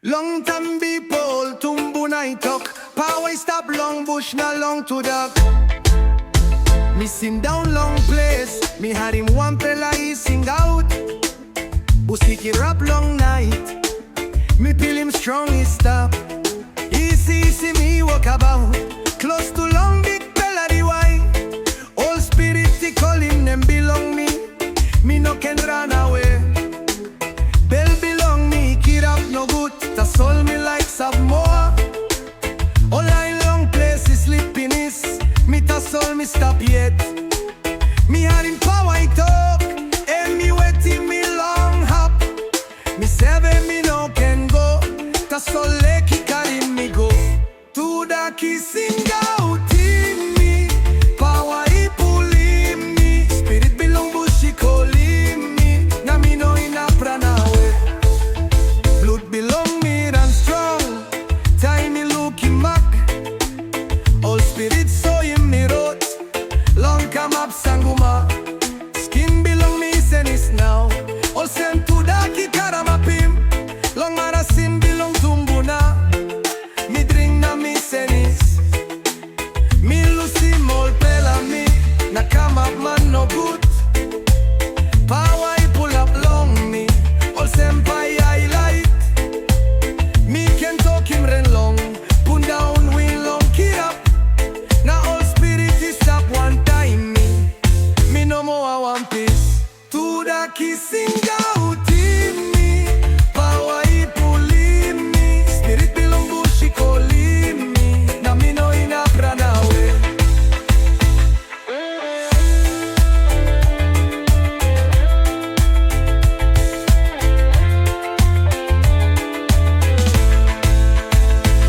Long time people tumbu na talk. Power stop long bush na long Tudak. Me sing down long place. Me had him one pela he sing out. Busiki rap long night. Me feel him strong he stop. Easy me walk about. Close to long big pela the wine. All spirit he call him them belong me. Me no can run away. Bell belong me, kid up no good. That's all me like some more. All line long place is sleepiness. Me that's all me stop yet. Me had him power I talk. And me waiting me long hop. Me seven me no can go. That's all he carry me go. Tudak Singautim me. Power he pulling me. Spirit belong bush he calling me. Na me no in a pranawe. Blood belong me and strong. Time me looking back. All spirit so in me road. Long come up sanguma. Skin belong me senis now. All send Tudak karamapim. Long marasim belong tumbuna. Me drink na me senis. Me lucy mol pela me. Na come up man no good. Power I pull up long me. All senpai I light. Me can talk him ren long. Put down we long kid up. Now all spirit is stop one time me. Me no more I want peace. Tudak Singautim me. Power I pulling me. Spirit belong bush he calling me. Na me no in a pranawe.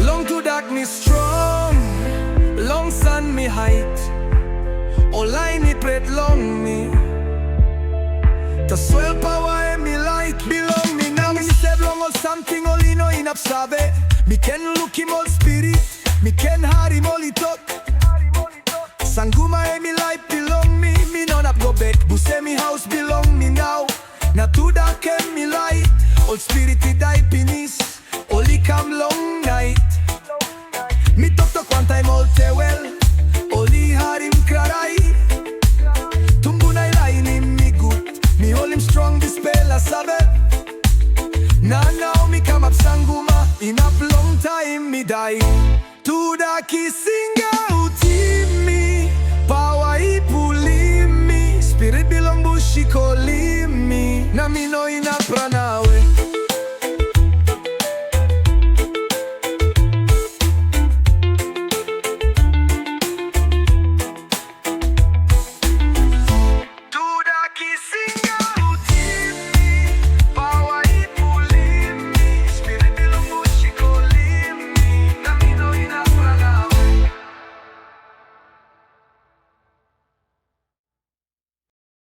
Long Tudak me strong. Long sun me height. All line it bread long me. The swell power and me light belong me now. Me say long or something only no in absabe. Me can look him all spirit. Me can hard him all it talk. Sanguma and me life belong me. Me none up go back. Buse me house belong me now. Na Tudak and me light. All spirit he die penis. Only come long night. Me talk one time all say well. Only hard him cry. Tumbuna line him me good. Me hold him strong this pela sabe. Now me come up sanguma. In a long time me die. Tudak Singautim.